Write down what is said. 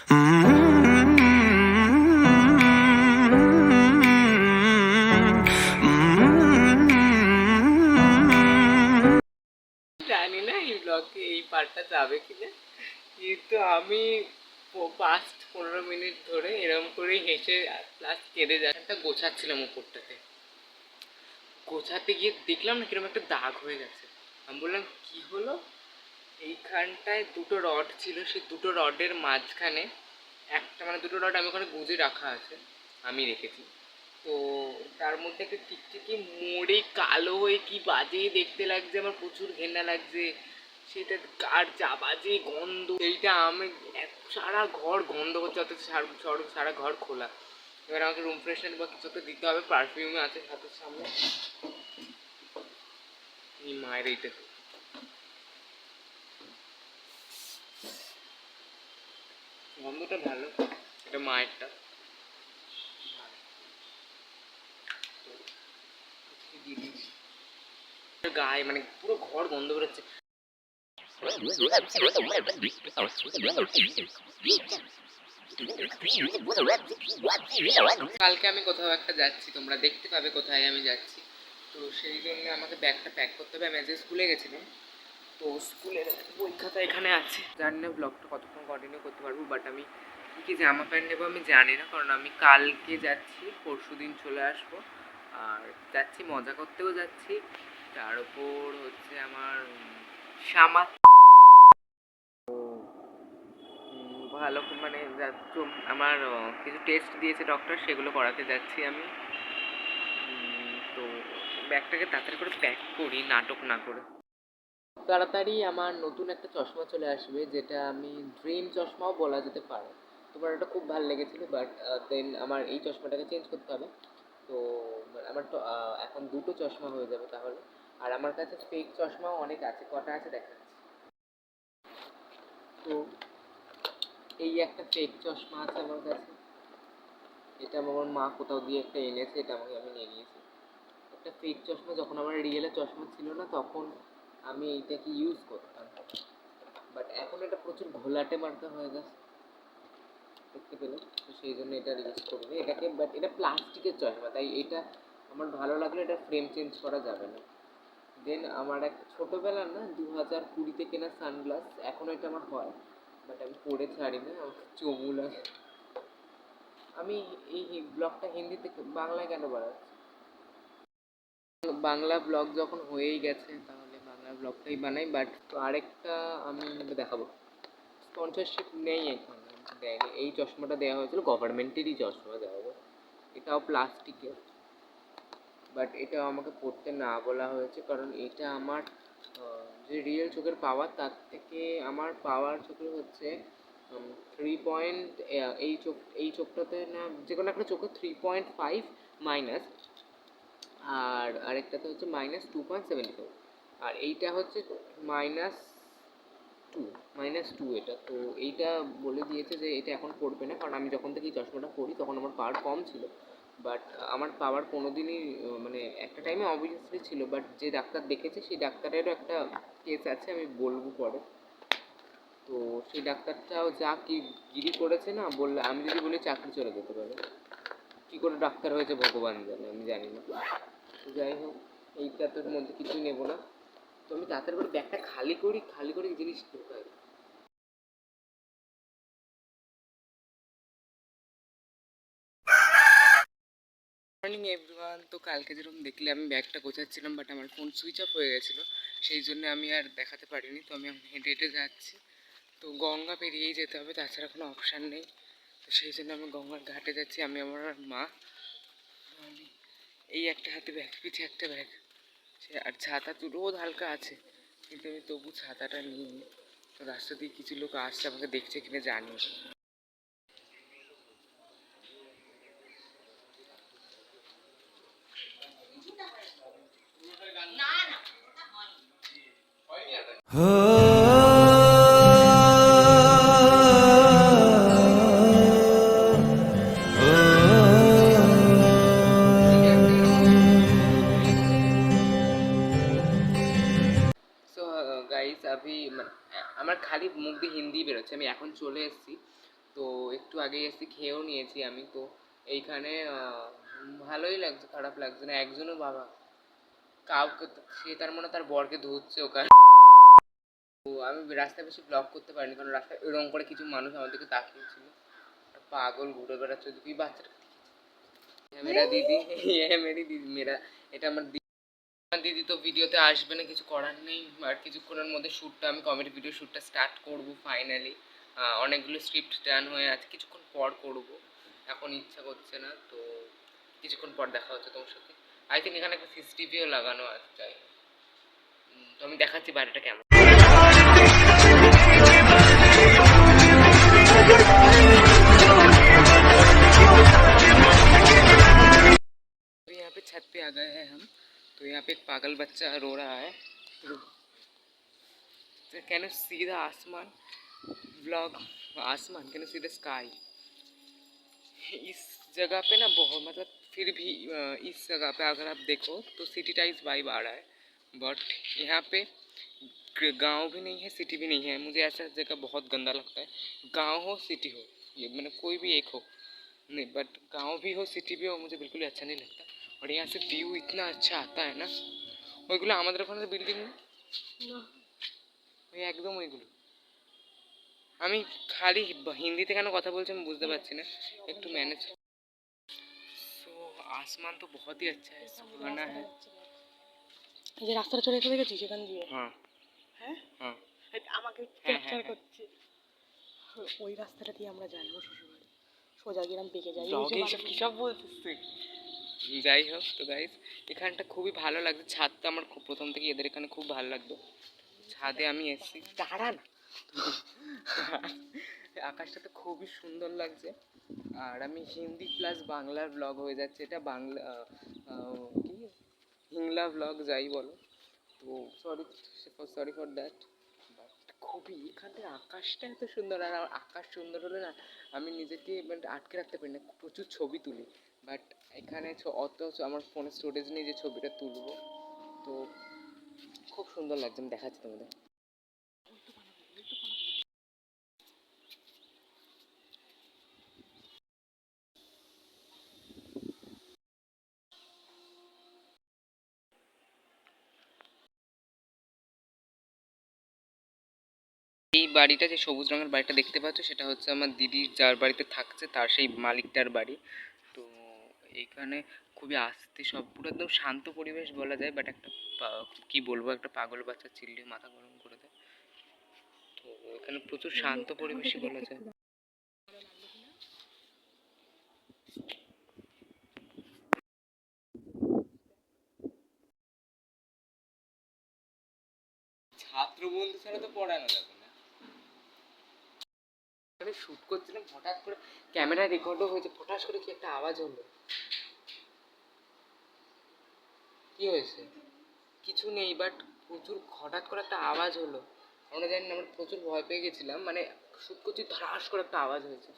জানি না এই ব্লগে এই পার্টটা যাবে কিনা, কিন্তু আমি পাস্ট 15 মিনিট ধরে এরকম করেই হেসে প্লাস কেঁদে যায়। একটা গোছাচ্ছিলাম উপরটাতে, গোছাতে গিয়ে দেখলাম না কিরকম একটা দাগ হয়ে গেছে। আমি বললাম কি হলো, এইখানটায় দুটো রড ছিল, সেই দুটো রডের মাঝখানে একটা মানে দুটো রড আমি ওখানে গুঁজে রাখা আছে, আমি রেখেছি। তো তার মধ্যে একটা টিকটিকি মরে কালো হয়ে কি বাজে দেখতে লাগছে, আমার প্রচুর ঘেন্না লাগছে সেটা। আর যা বাজে গন্ধ, এইটা আমি সারা ঘর গন্ধ করছে, অথচ সারা ঘর খোলা। এবার আমাকে রুম ফ্রেশনার বা কিছু তো দিতে হবে, পারফিউমে আছে হাতের সামনে। এই মায়ের এইটা গন্ধটা ভালো, এটা মায়েরটা গায়ে মানে পুরো ঘর গন্ধ বেরোচ্ছে। কালকে আমি কোথাও একটা যাচ্ছি, তোমরা দেখতে পাবে কোথায় আমি যাচ্ছি। তো সেই জন্য আমাকে ব্যাগটা প্যাক করতে হবে। আমি আজকে স্কুলে গেছিলাম, তো স্কুলের পরীক্ষাটা এখানে আছে। জানি না ব্লগটা কতক্ষণ কন্টিনিউ করতে পারবো, বাট আমি কী কী জামা প্যান্ট নেবো আমি জানি না, কারণ আমি কালকে যাচ্ছি, পরশু দিন চলে আসবো। আর যাচ্ছি মজা করতেও যাচ্ছি, তার উপর হচ্ছে আমার সামা ভালো মানে আমার কিছু টেস্ট দিয়েছে ডক্টর, সেগুলো করাতে যাচ্ছি আমি। তো ব্যাগটাকে তাড়াতাড়ি করে প্যাক করি, নাটক না করে। তাড়াতাড়ি আমার নতুন একটা চশমা চলে আসবে, যেটা আমি ড্রিম চশমাও বলা যেতে পারে। তোমার এটা খুব ভালো লেগেছিলো, বাট দেন আমার এই চশমাটাকে চেঞ্জ করতে হবে। তো আমার তো এখন দুটো চশমা হয়ে যাবে তাহলে। আর আমার কাছে ফেক চশমাও অনেক আছে, কটা আছে দেখাচ্ছি। তো এই একটা ফেক চশমা আছে আমার কাছে, এটা আমার মা কোথাও দিয়ে একটা এনেছে, এটা আমাকে আমি নিয়ে নিয়েছি। একটা ফেক চশমা, যখন আমার রিয়েলের চশমা ছিল না তখন আমি এইটাকে ইউজ করতাম, বাট এখন এটা প্রচুর ঘোলাটে মার্কা হয়ে গেছে দেখতে পেলে, তো সেই জন্য এটা ইউজ করিনি এটাকে। বাট এটা প্লাস্টিকের চশমা, তাই এটা আমার ভালো লাগলো, এটা ফ্রেম চেঞ্জ করা যাবে না। দেন আমার একটা ছোটোবেলার না 2020-তে কেনা সানগ্লাস, এখন এটা আমার হয়, বাট আমি পরে ছাড়ি না, আমার চমু লাগে। আমি এই ব্লগটা হিন্দি থেকে বাংলায় কেন বানাচ্ছি, বাংলা ব্লগ যখন হয়েই গেছে তাহলে বাংলা ব্লগটাই বানাই। বাট তো আরেকটা আমি দেখাবো, স্পন্সরশিপ নেই এখন, দেয়নি। এই চশমাটা দেওয়া হয়েছিল, গভর্নমেন্টেরই চশমা দেওয়া হবে, এটাও প্লাস্টিকের, বাট এটা আমাকে পড়তে না বলা হয়েছে, কারণ এটা আমার যে রিয়েল চোখের পাওয়ার তার থেকে আমার পাওয়ার চোখের হচ্ছে 3 পয়েন্ট, এই চোখটাতে না যে কোনো একটা চোখে 3.5 মাইনাস, আর আরেকটাতে হচ্ছে -2.75, আর এইটা হচ্ছে -2, -2 এটা। তো এইটা বলে দিয়েছে যে এটা এখন পড়বে না, কারণ আমি যখন থেকে এই চশমাটা পড়ি তখন আমার পাওয়ার কম ছিল। বাট আমার পাওয়ার কোনো দিনই মানে একটা টাইমে অবভিয়াসলি ছিল, বাট যে ডাক্তার দেখেছে সেই ডাক্তারেরও একটা কেস আছে, আমি বলবো পরে। তো সেই ডাক্তারটাও যা কি গিরি করেছে না, বললে আমি যদি বলি চাকরি চলে যেতে পারে। কী করে ডাক্তার হয়েছে ভগবান জানে, আমি জানি না। যাই হোক, এইটার মধ্যে কিছুই নেবো না। তো আমি তাড়াতাড়ি করে ব্যাগটা খালি করে জিনিস ঢোকাই। Morning everyone. তো কালকে যেরকম দেখলে আমি ব্যাগটা গোছাচ্ছিলাম, বাট আমার ফোন সুইচ অফ হয়ে গেছিলো, সেই জন্য আমি আর দেখাতে পারিনি। তো আমি এখন হেঁটে হেঁটে যাচ্ছি, তো গঙ্গা পেরিয়েই যেতে হবে, তাছাড়া কোনো অপশান নেই। তো সেই জন্য আমি গঙ্গার ঘাটে যাচ্ছি, আমি আমার মা। আমি এই একটা হাতে ব্যাগ, পিঠে একটা ব্যাগ, সে আর ছাতা তো রোদ হালকা আছে, কিন্তু আমি তবু ছাতাটা নিই। তো রাস্তা দিয়ে কিছু লোক আসছে, আমাকে দেখছে কিনা জানি। সো গাইস, আমার খালি মুখ দিয়ে হিন্দি বেরোচ্ছে। আমি এখন চলে এসেছি তো একটু আগেই এসে খেয়েও নিয়েছি আমি। তো এইখানে ভালোই লাগছে, খারাপ লাগছে না। একজনও বাবা কাউকে সে তার মনে তার বরকে ধুচ্ছে ওখানে। তো আমি রাস্তায় বেশি ব্লগ করতে পারিনি, কারণ রাস্তায় এরকম করে কিছু মানুষ আমার দিকে তাকিয়েছিল। পাগল ঘুরে বেড়াচ্ছে, তুই বাচ্চাটা মেরা দিদি, মেরি দিদি মেরা, এটা আমার দিদি। আমার দিদি তো ভিডিওতে আসবে না, কিছু করার নেই। আর কিছুক্ষণের মধ্যে শ্যুটটা, আমি কমেডি ভিডিও শ্যুটটা স্টার্ট করবো ফাইনালি। অনেকগুলো স্ক্রিপ্ট ডান হয়ে আছে, কিছুক্ষণ পর করব, এখন ইচ্ছা করছে না। তো কিছুক্ষণ পর দেখা হচ্ছে তোমার সাথে। আই থিঙ্ক এখানে একটা সিসিটিভিও লাগানো আছে, তাই তো আমি দেখাচ্ছি বাড়িটা কেমন। यहाँ पे छत पे आ गए हैं हम। तो यहाँ पे एक पागल बच्चा रो रहा है। कैन यू सी द आसमान व्लॉग, आसमान can you see the sky. इस जगह पे ना बहुत मतलब, फिर भी इस जगह पे अगर आप देखो तो सिटी टाइप्स वाइब आ रहा है, बट यहाँ पे गांव भी नहीं है सिटी भी नहीं है। मुझे ऐसा जगह बहुत गंदा लगता है। गांव हो सिटी हो, ये मैंने कोई भी एक हो नहीं, बट गांव भी हो सिटी भी हो मुझे बिल्कुल अच्छा नहीं लगता। और यहाँ से व्यू इतना अच्छा आता है ना, ওইগুলো আমাদের ওখানে বিল্ডিং না, ওই একদম ওইগুলো। আমি খালি হিন্দিতে কেন কথা বলছি আমি বুঝতে পারছি না, একটু ম্যানেজ। सो आसमान तो बहुत ही अच्छा है, सुहाना है। এই যে রাস্তাটা চলে এসে দেখেছিস সেখান দিয়ে? हाँ হ্যাঁ हाँ আমাকে হ্যাঁ ক্যাপচার হ্যাঁ করছে। ওই রাস্তাটা দিয়ে আমরা যাই ও শ্বশুরবাড়ি, সোজা গেলাম বেঁকে যাই। ব্লগে এইসব কী সব বলছিস তুই? যাই হোক, তো গাইস এখানটা খুবই ভালো লাগছে। ছাদটা আমার খুব প্রথম থেকে এদের এখানে খুব ভালো লাগতো। ছাদে আমি এসেছি, দাঁড়া না। আকাশটা তো খুবই সুন্দর লাগছে। আর আমি হিন্দি প্লাস বাংলার ব্লগ হয়ে যাচ্ছে এটা, বাংলা কি হিংলা ব্লগ যাই বলো। তো সরি ফর দ্যাট। বাট খুবই এখানটার আকাশটা এত সুন্দর, আর আমার আকাশ সুন্দর হলে না আমি নিজেকে মানে আটকে রাখতে পারি না, প্রচুর ছবি তুলি। বাট এখানে অত আমার ফোনে স্টোরেজ নেই যে ছবিটা তুলবো। তো খুব সুন্দর লাগছে, আমি দেখাচ্ছি তোমাদের। এই বাড়িটা, যে সবুজ রঙের বাড়িটা দেখতে পাচ্ছ, সেটা হচ্ছে আমার দিদি যার বাড়িতে থাকছে তার সেই মালিকটার বাড়ি। তো এইখানে খুবই আস্তে সব, পুরো একদম শান্ত পরিবেশ বলা যায়। বাট একটা কি বলবো, একটা পাগল বাচ্চা চিল্লে মাথা গরম করে দেয়। তো এখানে প্রচুর শান্ত পরিবেশই বলা যায়। ছাত্র বন্ধু ছাড়া তো পড়ানো যাবে না। আমি শুট করছিলাম, হঠাৎ করে ক্যামেরা রেকর্ডও হয়েছে, ফটাস করে কি একটা আওয়াজ হলো। কি হয়েছে? কিছু নেই, বাট প্রচুর হঠাৎ করে একটা আওয়াজ হলো। আমরা জানি না, আমরা প্রচুর ভয় পেয়ে গেছিলাম, মানে শুট করছি ধারাস করে একটা আওয়াজ হয়েছে,